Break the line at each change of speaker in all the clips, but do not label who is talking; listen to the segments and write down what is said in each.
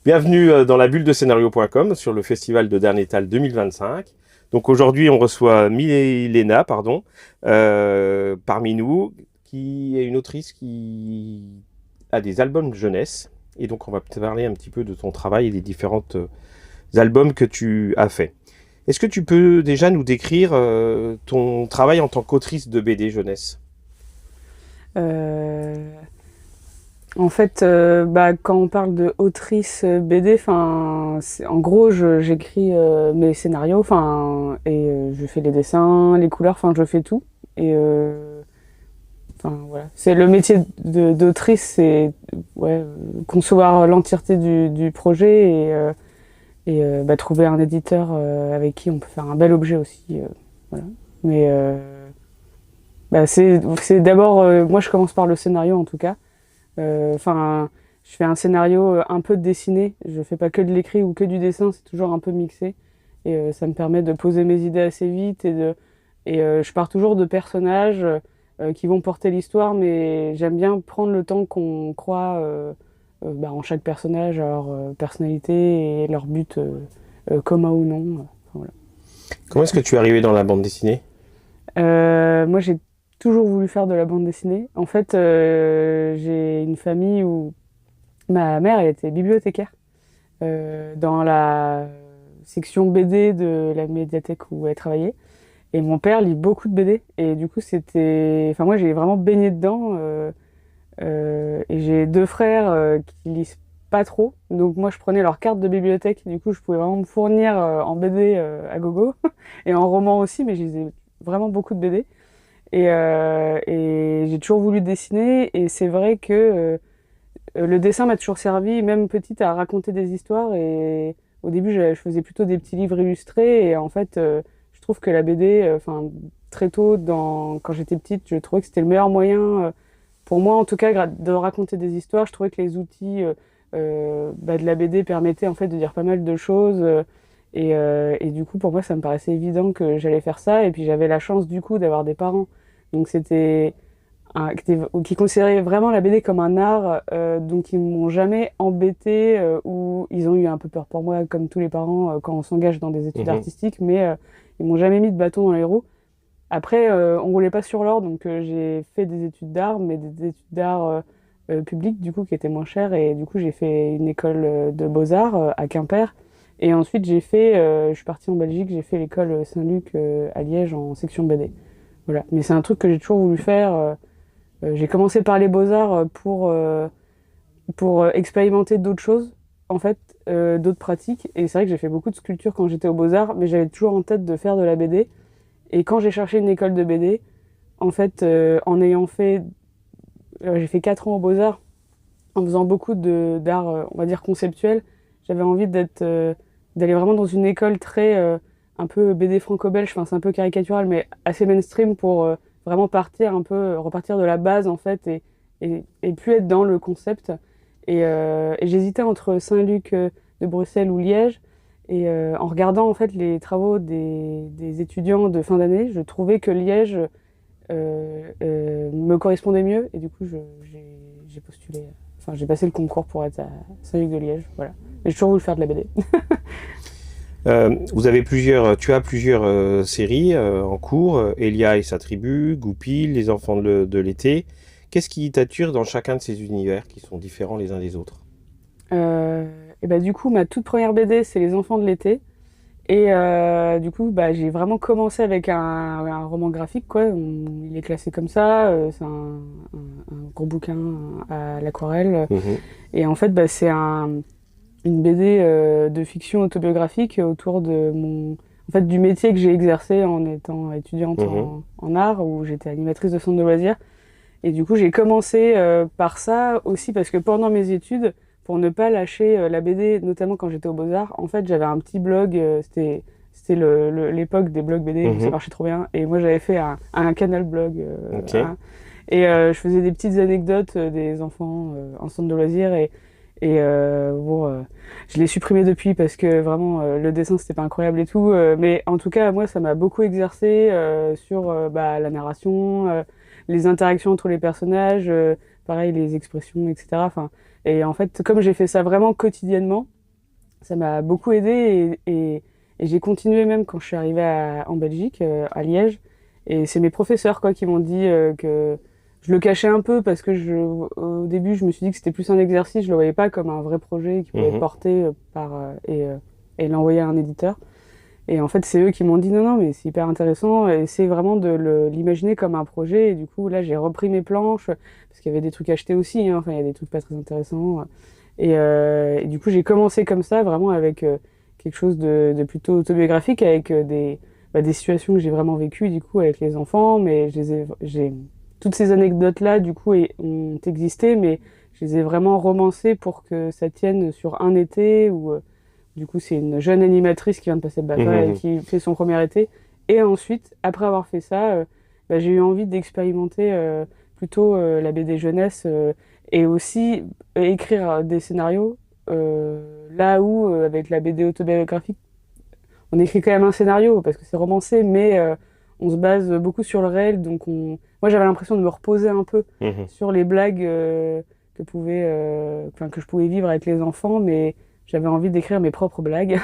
Bienvenue dans la bulle de scénario.com sur le festival de Darnétal 2025. Donc aujourd'hui, on reçoit Milena, parmi nous, qui est une autrice qui a des albums jeunesse. Et donc on va te parler un petit peu de ton travail et des différents albums que tu as fait. Est-ce que tu peux déjà nous décrire ton travail en tant qu'autrice de BD jeunesse?
Euh, En fait, quand on parle de autrice BD, en gros, j'écris mes scénarios, je fais les dessins, les couleurs, je fais tout. Et voilà, c'est le métier d'autrice, c'est concevoir l'entièreté du projet et trouver un éditeur avec qui on peut faire un bel objet aussi. Voilà. Mais c'est d'abord, moi, je commence par le scénario en tout cas. Je fais un scénario un peu dessiné. Je fais pas que de l'écrit ou que du dessin, c'est toujours un peu mixé. Et ça me permet de poser mes idées assez vite je pars toujours de personnages qui vont porter l'histoire, mais j'aime bien prendre le temps qu'on croit en chaque personnage, leur personnalité et leur but commun ou non. Voilà.
Comment est-ce que tu es arrivé dans la bande dessinée?
Moi, j'ai toujours voulu faire de la bande dessinée. En fait, j'ai une famille où ma mère, elle était bibliothécaire dans la section BD de la médiathèque où elle travaillait. Et mon père lit beaucoup de BD. Et du coup, moi, j'ai vraiment baigné dedans. Et j'ai deux frères qui lisent pas trop. Donc moi, je prenais leur carte de bibliothèque. Du coup, je pouvais vraiment me fournir en BD à gogo. Et en roman aussi, mais je lisais vraiment beaucoup de BD. Et j'ai toujours voulu dessiner. Et c'est vrai que le dessin m'a toujours servi, même petite, à raconter des histoires. Et au début, je faisais plutôt des petits livres illustrés. Et en fait, je trouve que la BD, très tôt, quand j'étais petite, je trouvais que c'était le meilleur moyen, pour moi en tout cas, de raconter des histoires. Je trouvais que les outils de la BD permettaient en fait de dire pas mal de choses. Et du coup, pour moi, ça me paraissait évident que j'allais faire ça. Et puis j'avais la chance du coup d'avoir des parents. Donc c'était qui considéraient vraiment la BD comme un art, donc ils m'ont jamais embêté ou ils ont eu un peu peur pour moi, comme tous les parents quand on s'engage dans des études
Mhm.
artistiques, mais ils m'ont jamais mis de bâton dans les roues. Après, on roulait pas sur l'or, donc j'ai fait des études d'art, mais des études d'art publiques, du coup, qui étaient moins chères, et du coup, j'ai fait une école de beaux-arts à Quimper. Et ensuite, je suis partie en Belgique, j'ai fait l'école Saint-Luc à Liège en section BD. Voilà. Mais c'est un truc que j'ai toujours voulu faire. J'ai commencé par les beaux-arts pour expérimenter d'autres choses, en fait, d'autres pratiques. Et c'est vrai que j'ai fait beaucoup de sculptures quand j'étais aux beaux-arts, mais j'avais toujours en tête de faire de la BD. Et quand j'ai cherché une école de BD, en fait, en ayant fait... j'ai fait 4 ans aux beaux-arts, en faisant beaucoup d'art, on va dire, conceptuel. J'avais envie d'aller vraiment dans une école très... un peu BD franco-belge, c'est un peu caricatural, mais assez mainstream pour vraiment repartir de la base, en fait, et plus être dans le concept. Et j'hésitais entre Saint-Luc de Bruxelles ou Liège. Et en regardant en fait les travaux des étudiants de fin d'année, je trouvais que Liège me correspondait mieux. Et du coup, j'ai postulé. Enfin, j'ai passé le concours pour être à Saint-Luc de Liège. Voilà. Mais j'ai toujours voulu faire de la BD.
Tu as plusieurs séries en cours, Elia et sa tribu, Goupil, Les enfants de l'été. Qu'est-ce qui t'attire dans chacun de ces univers qui sont différents les uns des autres?
Et bah, du coup, ma toute première BD, c'est Les enfants de l'été. Et du coup, j'ai vraiment commencé avec un roman graphique, quoi. Il est classé comme ça. C'est un gros bouquin à l'aquarelle.
Mhm,
Et en fait, une BD de fiction autobiographique autour en fait, du métier que j'ai exercé en étant étudiante
mhm.
en art, où j'étais animatrice de centre de loisirs. Et du coup, j'ai commencé par ça aussi parce que pendant mes études, pour ne pas lâcher la BD, notamment quand j'étais aux Beaux-Arts, en fait, j'avais un petit blog, c'était l'époque des blogs BD où ça
Mhm.
marchait trop bien. Et moi, j'avais fait un canal blog.
Ok.
Je faisais des petites anecdotes des enfants en centre de loisirs. Je l'ai supprimé depuis parce que vraiment, le dessin, c'était pas incroyable et tout. Mais en tout cas, moi, ça m'a beaucoup exercé sur la narration, les interactions entre les personnages, pareil, les expressions, etc. Enfin, et en fait, comme j'ai fait ça vraiment quotidiennement, ça m'a beaucoup aidé et j'ai continué même quand je suis arrivée en Belgique, à Liège. Et c'est mes professeurs quoi, qui m'ont dit que je le cachais un peu parce que au début, je me suis dit que c'était plus un exercice, je le voyais pas comme un vrai projet qui pouvait être
Mhm.
porté et l'envoyer à un éditeur. Et en fait, c'est eux qui m'ont dit non, non, mais c'est hyper intéressant, essaie vraiment de l'imaginer comme un projet. Et du coup, là, j'ai repris mes planches, parce qu'il y avait des trucs achetés aussi, hein. Enfin, il y a des trucs pas très intéressants. Et du coup, j'ai commencé comme ça, vraiment avec quelque chose de plutôt autobiographique, avec des situations que j'ai vraiment vécues, du coup, avec les enfants. Mais toutes ces anecdotes-là, du coup, ont existé, mais je les ai vraiment romancées pour que ça tienne sur un été où du coup, c'est une jeune animatrice qui vient de passer le BAFA et
Mhm.
qui fait son premier été. Et ensuite, après avoir fait ça, j'ai eu envie d'expérimenter plutôt la BD jeunesse et aussi écrire des scénarios. Là où, avec la BD autobiographique, on écrit quand même un scénario parce que c'est romancé, mais on se base beaucoup sur le réel. Moi, j'avais l'impression de me reposer un peu
Mhm.
sur les blagues que je pouvais vivre avec les enfants, mais j'avais envie d'écrire mes propres blagues,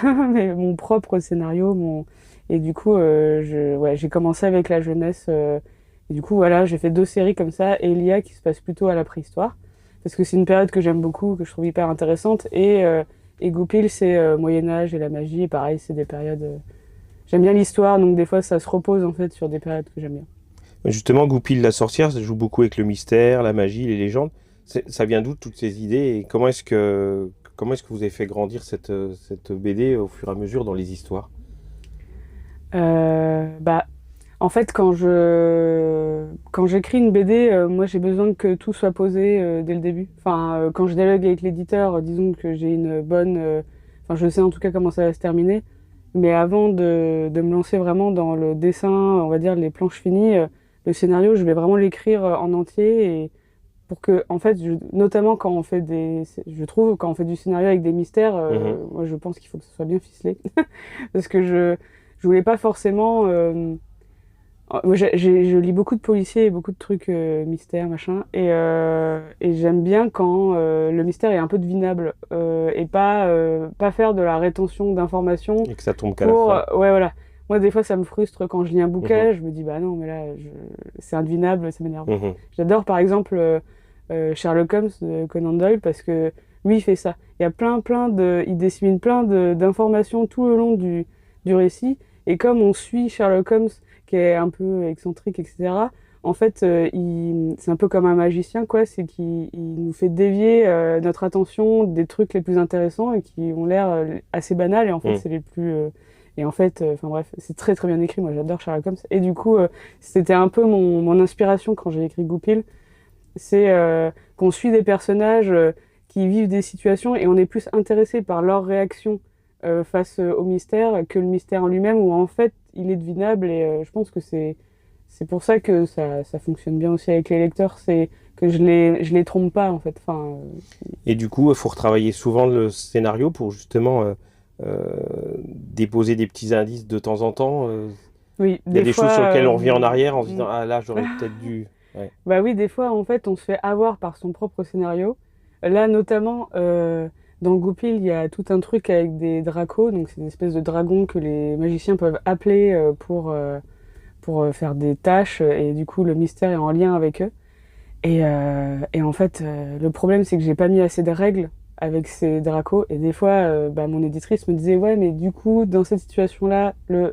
mon propre scénario. Et du coup, ouais, j'ai commencé avec la jeunesse. Et du coup, voilà, j'ai fait 2 séries comme ça. Elia, qui se passe plutôt à la préhistoire, parce que c'est une période que j'aime beaucoup, que je trouve hyper intéressante. Et Goupil, c'est Moyen-Âge et la magie. Et pareil, c'est des périodes. J'aime bien l'histoire, donc des fois, ça se repose en fait sur des périodes que j'aime bien.
Justement, Goupil la sorcière, ça joue beaucoup avec le mystère, la magie, les légendes. Ça vient d'où toutes ces idées et comment est-ce que vous avez fait grandir cette BD au fur et à mesure dans les histoires?
Bah, en fait, quand j'écris une BD, moi j'ai besoin que tout soit posé dès le début. Enfin, quand je dialogue avec l'éditeur, disons que j'ai une bonne. Enfin, je sais en tout cas comment ça va se terminer. Mais avant de me lancer vraiment dans le dessin, on va dire les planches finies, le scénario, je vais vraiment l'écrire en entier. Et pour que, en fait, notamment quand on fait je trouve, quand on fait du scénario avec des mystères,
Mhm.
moi je pense qu'il faut que ce soit bien ficelé. Parce que je voulais pas forcément. Moi, je lis beaucoup de policiers et beaucoup de trucs mystères, machin. Et j'aime bien quand le mystère est un peu devinable et pas faire de la rétention d'informations
Et que ça tombe qu'à la
pour.
fin.
Ouais, voilà. Moi, des fois, ça me frustre quand je lis un
Mhm.
bouquin. Je me dis, bah non, mais là, c'est indevinable, ça m'énerve.
Mhm.
J'adore, par exemple, Sherlock Holmes de Conan Doyle parce que lui, il fait ça. Il y a il dissémine d'informations tout le long du récit. Et comme on suit Sherlock Holmes, qui est un peu excentrique, etc., en fait, c'est un peu comme un magicien, quoi. C'est qu'il nous fait dévier notre attention des trucs les plus intéressants et qui ont l'air assez banals. Et en fait,
Mhm.
c'est les plus. Et en fait, enfin bref, c'est très très bien écrit. Moi, j'adore Sherlock Holmes. Et du coup, c'était un peu mon inspiration quand j'ai écrit Goupil. C'est qu'on suit des personnages qui vivent des situations et on est plus intéressé par leur réaction face au mystère que le mystère en lui-même, où en fait il est devinable. Et je pense que c'est pour ça que ça fonctionne bien aussi avec les lecteurs, c'est que je les trompe pas en fait. Enfin,
Et du coup, il faut retravailler souvent le scénario pour justement déposer des petits indices de temps en temps.
oui,
Il y a
des
des choses
fois,
sur lesquelles on revient en arrière en se disant, ah là, j'aurais peut-être dû. Ouais.
bah oui, des fois en fait on se fait avoir par son propre scénario. Là notamment dans Goupil, il y a tout un truc avec des dracos, donc c'est une espèce de dragon que les magiciens peuvent appeler pour faire des tâches, et du coup le mystère est en lien avec eux. Et en fait, le problème c'est que j'ai pas mis assez de règles avec ces dracos, et des fois mon éditrice me disait ouais mais du coup dans cette situation-là, le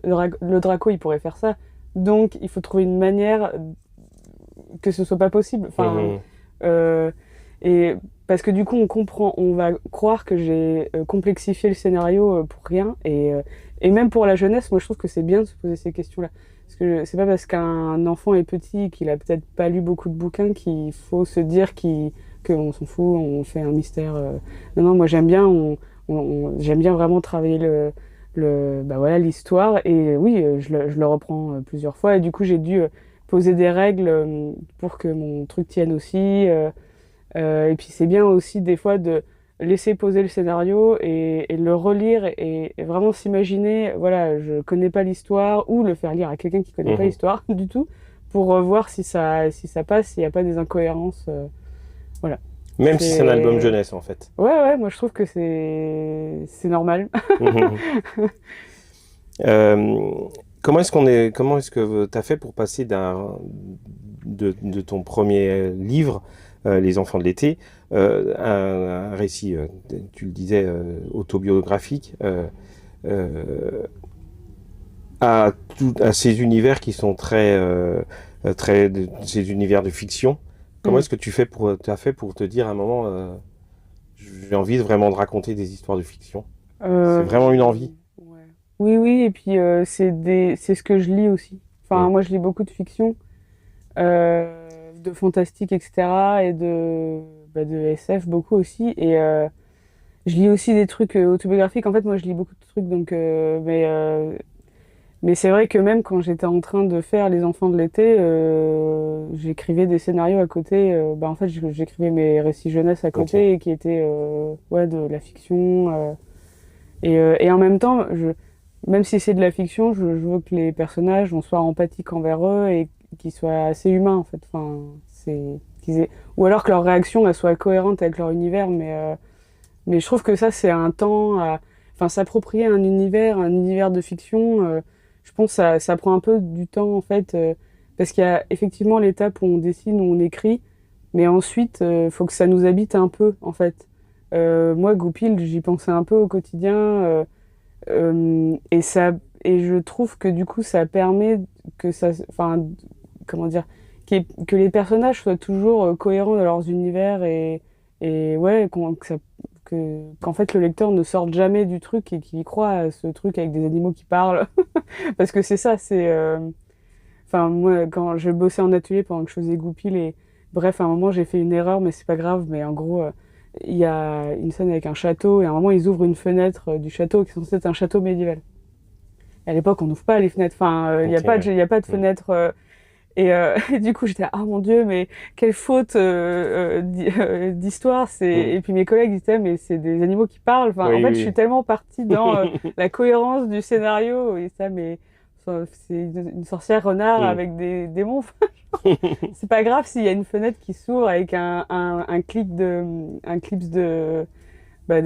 draco il pourrait faire ça, donc il faut trouver une manière que ce soit pas possible. Enfin,
Mhm.
euh, et parce que du coup, on va croire que j'ai complexifié le scénario pour rien. Et même pour la jeunesse, moi, je trouve que c'est bien de se poser ces questions-là. Parce que c'est pas parce qu'un enfant est petit et qu'il a peut-être pas lu beaucoup de bouquins qu'il faut se dire qu'on s'en fout, on fait un mystère. Non, non, moi, j'aime bien, j'aime bien vraiment travailler bah voilà, l'histoire. Et oui, je le reprends plusieurs fois. Et du coup, j'ai dû poser des règles pour que mon truc tienne aussi. Et puis c'est bien aussi des fois de laisser poser le scénario et le relire et vraiment s'imaginer, voilà, je connais pas l'histoire, ou le faire lire à quelqu'un qui connaît pas
Mhm.
l'histoire du tout, pour voir si ça passe, s'il n'y a pas des incohérences. Voilà.
Même si c'est un album
C'est...
jeunesse, en fait.
Ouais, moi je trouve que c'est normal.
Mhm. Euh, comment est-ce que tu as fait pour passer de ton premier livre, Les Enfants de l'été, un récit, tu le disais, autobiographique, euh, à ces univers qui sont ces univers de fiction. Comment
Mm.
est-ce que t'as fait pour te dire à un moment, j'ai envie vraiment de raconter des histoires de fiction. C'est vraiment une envie.
Ouais. Oui, et puis c'est ce que je lis aussi. Enfin,
Mm.
moi je lis beaucoup de fiction, de fantastique, etc. et de SF beaucoup aussi. Et je lis aussi des trucs autobiographiques. En fait, moi je lis beaucoup de trucs, donc, mais c'est vrai que même quand j'étais en train de faire Les Enfants de l'été, j'écrivais des scénarios à côté. En fait, j'écrivais mes récits jeunesse à
Ok.
côté, qui étaient ouais, de la fiction. Et en même temps, même si c'est de la fiction, je veux que les personnages, on soit empathique envers eux et qu'ils soient assez humains, en fait. Enfin, ou alors que leur réaction, elle soit cohérente avec leur univers. Mais je trouve que ça, c'est un temps à... Enfin, s'approprier un univers de fiction, je pense que ça prend un peu du temps, en fait. Parce qu'il y a effectivement l'étape où on dessine, où on écrit. Mais ensuite, faut que ça nous habite un peu, en fait. Moi, Goupil, j'y pensais un peu au quotidien. Et ça, et je trouve que du coup, ça permet que ça, enfin, comment dire, que les personnages soient toujours cohérents dans leurs univers et ouais, qu'en fait le lecteur ne sorte jamais du truc et qu'il y croit à ce truc avec des animaux qui parlent. Parce que c'est ça, enfin, moi, quand je bossais en atelier pendant que je faisais Goupil et bref, à un moment, j'ai fait une erreur, mais c'est pas grave, mais en gros, il y a une scène avec un château et à un moment, ils ouvrent une fenêtre du château qui est censé être un château médiéval. À l'époque, on n'ouvre pas les fenêtres. Enfin, il n'y
Ok,
a pas
ouais.
y a pas de
Mm.
fenêtre. Et du coup, j'étais là, ah mon Dieu, mais quelle faute d'histoire.
Mm.
Et puis mes collègues disaient, mais c'est des animaux qui parlent. Enfin, en
Oui,
fait, je suis
oui.
tellement partie dans la cohérence du scénario. Et ça, mais c'est une sorcière renard
Mm.
avec des démons. C'est pas grave s'il y a une fenêtre qui s'ouvre avec un clip de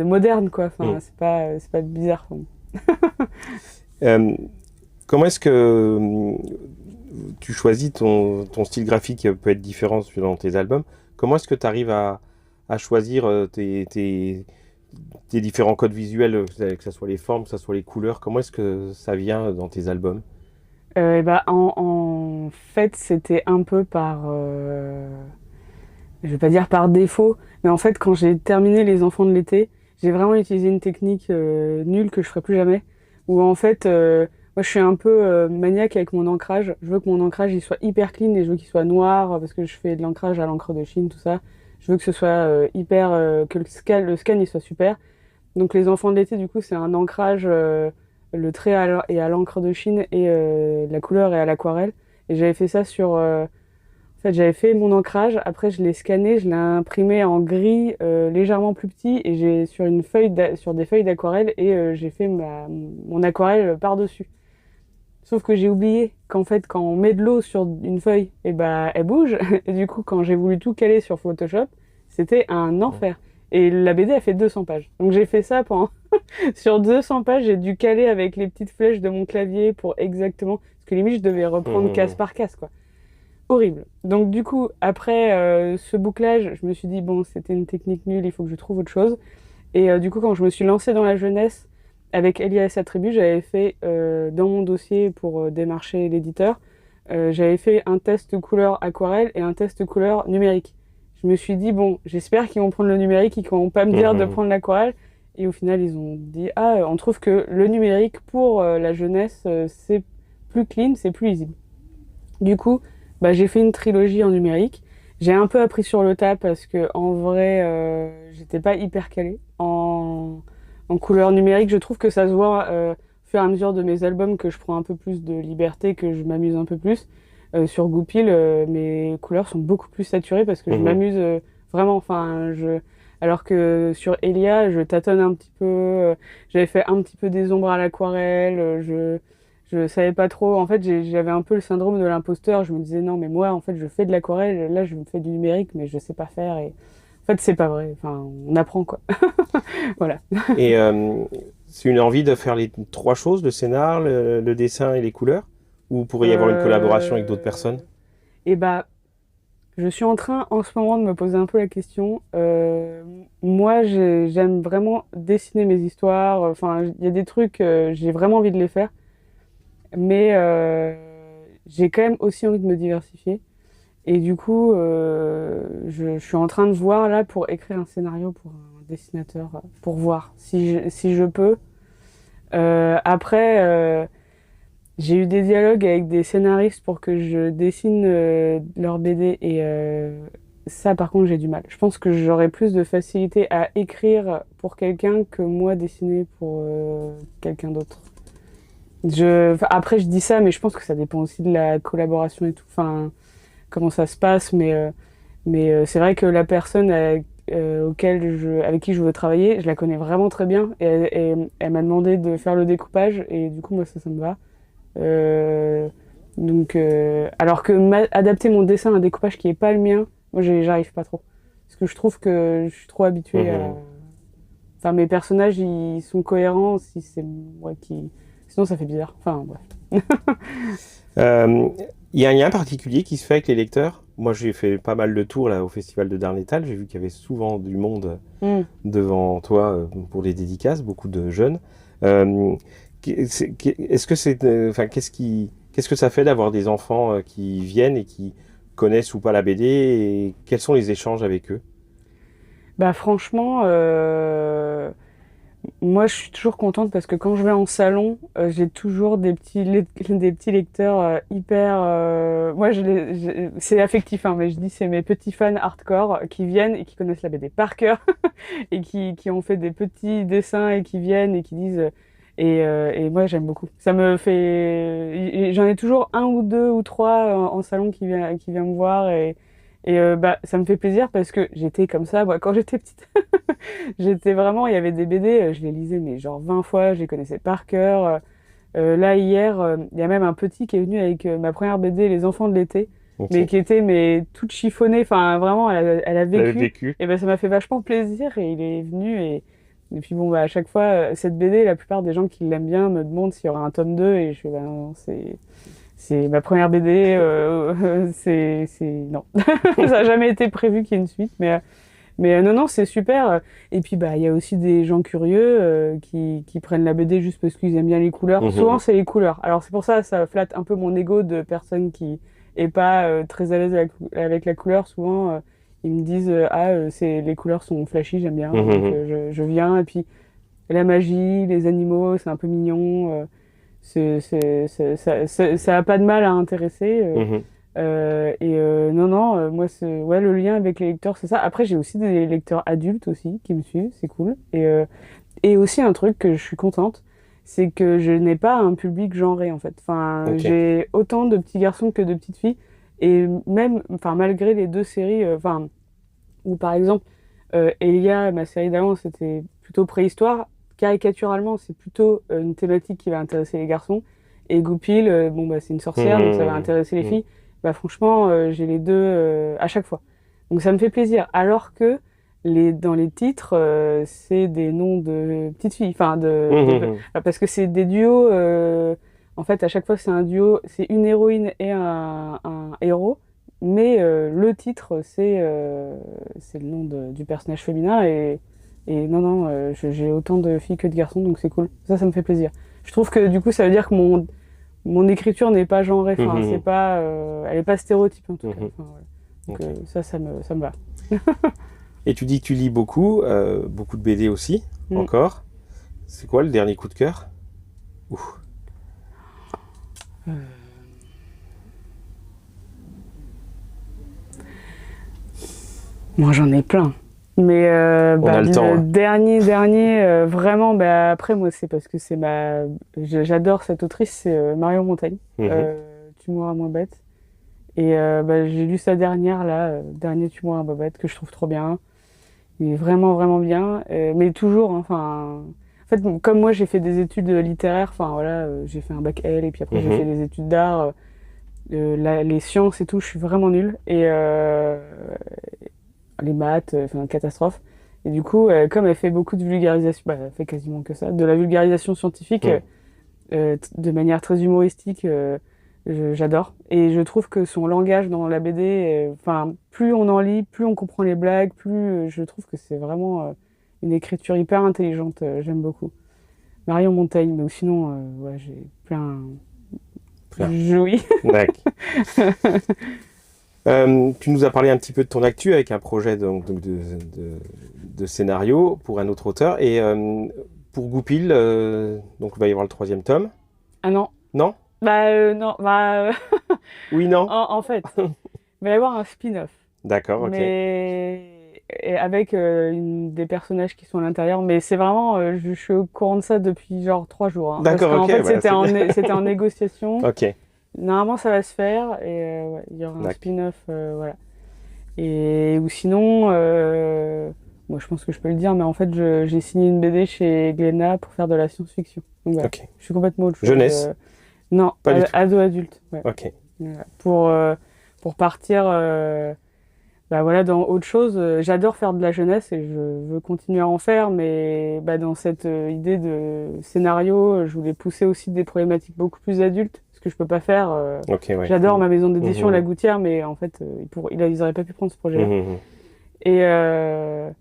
moderne, quoi. Enfin,
Mm.
c'est pas bizarre. Enfin.
Euh, comment est-ce que tu choisis ton style graphique peut être différent selon tes albums. Comment est-ce que tu arrives à choisir tes différents codes visuels, que ce soit les formes, que ce soit les couleurs? Comment est-ce que ça vient dans tes albums?
En fait, c'était un peu je vais pas dire par défaut, mais en fait, quand j'ai terminé Les Enfants de l'été, j'ai vraiment utilisé une technique nulle que je ferai plus jamais, où en fait, moi je suis un peu maniaque avec mon ancrage. Je veux que mon ancrage il soit hyper clean et je veux qu'il soit noir parce que je fais de l'ancrage à l'encre de Chine, tout ça. Je veux que ce soit que le scan il soit super. Donc Les Enfants de l'été, du coup, c'est un ancrage, le trait est à l'encre de Chine et la couleur est à l'aquarelle. Et j'avais fait ça en fait, j'avais fait mon ancrage, après je l'ai scanné, je l'ai imprimé en gris légèrement plus petit et j'ai sur des feuilles d'aquarelle et j'ai fait mon aquarelle par-dessus. Sauf que j'ai oublié qu'en fait, quand on met de l'eau sur une feuille, et ben, elle bouge. Et du coup, quand j'ai voulu tout caler sur Photoshop, c'était un enfer. Et la BD a fait 200 pages. Donc j'ai fait ça pendant... Sur 200 pages, j'ai dû caler avec les petites flèches de mon clavier pour exactement... Parce que limite, je devais reprendre case par case, quoi. Horrible. Donc du coup, après ce bouclage, je me suis dit, bon, c'était une technique nulle, il faut que je trouve autre chose. Et du coup, quand je me suis lancée dans la jeunesse, avec Elia et sa tribu, j'avais fait dans mon dossier pour démarcher l'éditeur, j'avais fait un test couleur aquarelle et un test couleur numérique. Je me suis dit, bon, j'espère qu'ils vont prendre le numérique et qu'ils vont pas me dire de prendre l'aquarelle. Et au final, ils ont dit, ah, on trouve que le numérique pour la jeunesse, c'est plus clean, c'est plus lisible. Du coup, bah, j'ai fait une trilogie en numérique. J'ai un peu appris sur le tas parce que en vrai, j'étais pas hyper calée en couleur numérique. Je trouve que ça se voit au fur et à mesure de mes albums que je prends un peu plus de liberté, que je m'amuse un peu plus. Sur Goupil, mes couleurs sont beaucoup plus saturées parce que je m'amuse vraiment. Enfin, alors que sur Elia, je tâtonne un petit peu. J'avais fait un petit peu des ombres à l'aquarelle. Je savais pas trop. En fait, j'avais un peu le syndrome de l'imposteur. Je me disais non, mais moi, en fait, je fais de l'aquarelle. Là, je me fais du numérique, mais je sais pas faire. fait, c'est pas vrai. Enfin, on apprend, quoi. Voilà.
Et c'est une envie de faire les trois choses, le scénar, le dessin et les couleurs? Ou pourrait y avoir une collaboration avec d'autres personnes?
Et bah, je suis en train en ce moment de me poser un peu la question. Moi, j'aime vraiment dessiner mes histoires. Enfin, il y a des trucs, j'ai vraiment envie de les faire. Mais j'ai quand même aussi envie de me diversifier. Et du coup, je suis en train de voir là pour écrire un scénario pour un dessinateur, pour voir si je peux. Après, j'ai eu des dialogues avec des scénaristes pour que je dessine leur BD et ça, par contre, j'ai du mal. Je pense que j'aurais plus de facilité à écrire pour quelqu'un que moi dessiner pour quelqu'un d'autre. Enfin, après, je dis ça, mais je pense que ça dépend aussi de la collaboration et tout. Enfin, comment ça se passe, mais c'est vrai que la personne avec qui je veux travailler, je la connais vraiment très bien et elle m'a demandé de faire le découpage et du coup, moi, ça me va. Donc, alors que adapter mon dessin à un découpage qui est pas le mien, moi, j'arrive pas trop. Parce que je trouve que je suis trop habituée à... Enfin, mes personnages, ils sont cohérents si c'est moi qui... Sinon, ça fait bizarre. Enfin, bref.
Il y a un lien particulier qui se fait avec les lecteurs. Moi, j'ai fait pas mal de tours là, au Festival de Darnétal. J'ai vu qu'il y avait souvent du monde devant toi pour les dédicaces, beaucoup de jeunes. Est-ce que c'est, enfin, qu'est-ce que ça fait d'avoir des enfants qui viennent et qui connaissent ou pas la BD et quels sont les échanges avec eux?
Bah franchement, moi je suis toujours contente parce que quand je vais en salon, j'ai toujours des petits lecteurs hyper... Moi c'est affectif, hein, mais je dis c'est mes petits fans hardcore qui viennent et qui connaissent la BD par cœur et qui ont fait des petits dessins et qui viennent et qui disent... et moi j'aime beaucoup. Ça me fait... J'en ai toujours un ou deux ou trois en salon qui vient me voir et bah, ça me fait plaisir parce que j'étais comme ça, moi, quand j'étais petite. J'étais vraiment, il y avait des BD, je les lisais mais genre 20 fois, je les connaissais par cœur. Là, hier, il y a même un petit qui est venu avec ma première BD, Les Enfants de l'été, mais
Ok.
qui était toute chiffonnée, enfin vraiment, elle a
Vous l'avez
vécu.
vécu?
Et ben ça m'a fait vachement plaisir et il est venu et puis bon, bah, à chaque fois, cette BD, la plupart des gens qui l'aiment bien me demandent s'il y aura un tome 2 et je fais, bah non, c'est ma première BD, non. Ça n'a jamais été prévu qu'il y ait une suite, mais non, non, c'est super. Et puis, bah, il y a aussi des gens curieux qui prennent la BD juste parce qu'ils aiment bien les couleurs. Souvent, c'est les couleurs. Alors, c'est pour ça, ça flatte un peu mon ego de personne qui est pas très à l'aise avec la couleur. Souvent, ils me disent les couleurs sont flashy, j'aime bien. Donc, je viens. Et puis, la magie, les animaux, c'est un peu mignon. Ça a pas de mal à intéresser. Non, non, moi, ouais, le lien avec les lecteurs, c'est ça. Après, j'ai aussi des lecteurs adultes aussi qui me suivent, c'est cool. Et aussi un truc que je suis contente, c'est que je n'ai pas un public genré en fait. Enfin,
Ok.
j'ai autant de petits garçons que de petites filles. Et même, enfin, malgré les deux séries, enfin, où par exemple, Elia, ma série d'avant, c'était plutôt préhistoire. Caricaturalement, c'est plutôt une thématique qui va intéresser les garçons. Et Goupil, bon, bah, c'est une sorcière, donc ça va intéresser les filles. Bah, franchement, j'ai les deux à chaque fois. Donc ça me fait plaisir. Alors que dans les titres, c'est des noms de petites filles. Enfin, parce que c'est des duos. En fait, à chaque fois, c'est un duo. C'est une héroïne et un héros. Mais le titre, c'est le nom du personnage féminin. Et non, non, j'ai autant de filles que de garçons, donc c'est cool. Ça me fait plaisir. Je trouve que du coup, ça veut dire que mon écriture n'est pas genrée. Enfin, c'est pas, elle est pas stéréotype en tout cas. Enfin, voilà. Donc ça me va.
Et tu dis que tu lis beaucoup, beaucoup de BD aussi, encore. C'est quoi le dernier coup de cœur? Ouh.
Moi, j'en ai plein. Mais
On a le temps, hein.
dernier, vraiment, bah, après, moi, c'est parce que j'adore cette autrice, c'est Marion Montaigne. Tu mourras moins bête. Et bah, j'ai lu sa dernière, là, dernier Tu mourras moins bête, que je trouve trop bien. Il est vraiment, vraiment bien. Mais toujours, hein, enfin... En fait, comme moi, j'ai fait des études littéraires, enfin, voilà, j'ai fait un bac L, et puis après, j'ai fait des études d'art, les sciences et tout, je suis vraiment nulle. les maths, enfin, catastrophe. Et du coup, comme elle fait beaucoup de vulgarisation, bah, elle fait quasiment que ça, de la vulgarisation scientifique
Mm.
de manière très humoristique, j'adore. Et je trouve que son langage dans la BD, enfin, plus on en lit, plus on comprend les blagues, plus je trouve que c'est vraiment une écriture hyper intelligente. J'aime beaucoup. Marion Montaigne, mais sinon, ouais, j'ai plein.
Bien.
Oui.
D'accord. Tu nous as parlé un petit peu de ton actu avec un projet de scénario pour un autre auteur. Et pour Goupil, donc il va y avoir le 3e tome.
Ah non.
Non?
Bah non, bah
Oui, non?
en fait, il va y avoir un spin-off,
D'accord, ok.
mais et avec des personnages qui sont à l'intérieur. Mais c'est vraiment, je suis au courant de ça depuis genre 3 jours, hein, parce
D'accord,
qu'en
ok.
fait
Voilà,
c'était en négociation.
Ok,
Normalement ça va se faire et ouais, il y aura un
d'accord.
spin-off, voilà. Et ou sinon, moi je pense que je peux le dire, mais en fait j'ai signé une BD chez Glénat pour faire de la science-fiction. Donc voilà,
Ok.
je suis complètement autre chose.
Jeunesse?
Non,
Pas du tout.
ado-adulte. Ouais.
Ok.
Voilà. Pour partir bah voilà, dans autre chose. J'adore faire de la jeunesse et je veux continuer à en faire, mais bah, dans cette idée de scénario, je voulais pousser aussi des problématiques beaucoup plus adultes, ce que je peux pas faire.
Ok, ouais.
J'adore ma maison d'édition, La
Mhm.
Gouttière, mais en fait, ils auraient pas pu prendre ce projet-là.
Mhm.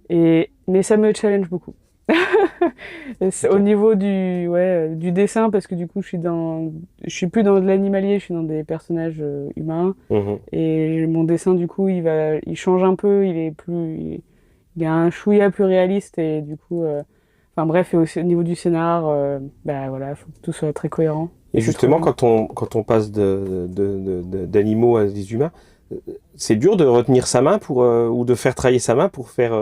Et, mais ça me challenge beaucoup. Et au
Ok.
niveau du dessin, parce que du coup, je suis plus dans de l'animalier, je suis dans des personnages humains.
Mhm.
Et mon dessin, du coup, il change un peu, il est un chouïa plus réaliste et du coup, enfin bref, et aussi au niveau du scénar, bah voilà, faut que tout soit très cohérent.
Et
Et c'est trop
justement,
bien.
quand on passe d'animaux à des humains, euh, c'est dur de retenir sa main ou de faire travailler sa main pour faire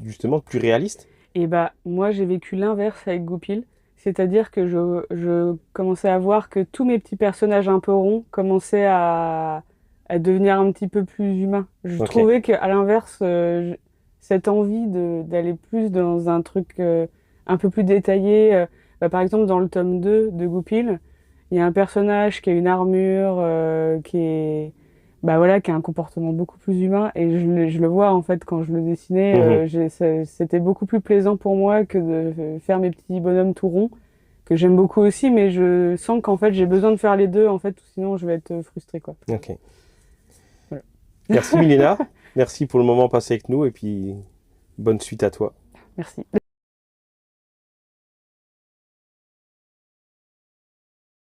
justement plus réaliste?
Et bah moi, j'ai vécu l'inverse avec Goupil, c'est-à-dire que je commençais à voir que tous mes petits personnages un peu ronds commençaient à devenir un petit peu plus humains. Je
Ok.
trouvais qu'à l'inverse, cette envie d'aller plus dans un truc un peu plus détaillé, bah, par exemple dans le tome 2 de Goupil, il y a un personnage qui a une armure, bah voilà, qui a un comportement beaucoup plus humain et je le vois en fait quand je le dessinais,
Mhm.
c'était beaucoup plus plaisant pour moi que de faire mes petits bonhommes tout ronds que j'aime beaucoup aussi, mais je sens qu'en fait j'ai besoin de faire les deux en fait, ou sinon je vais être frustrée quoi.
Ok.
Voilà.
Merci Milena. Merci pour le moment passé avec nous et puis bonne suite à toi.
Merci.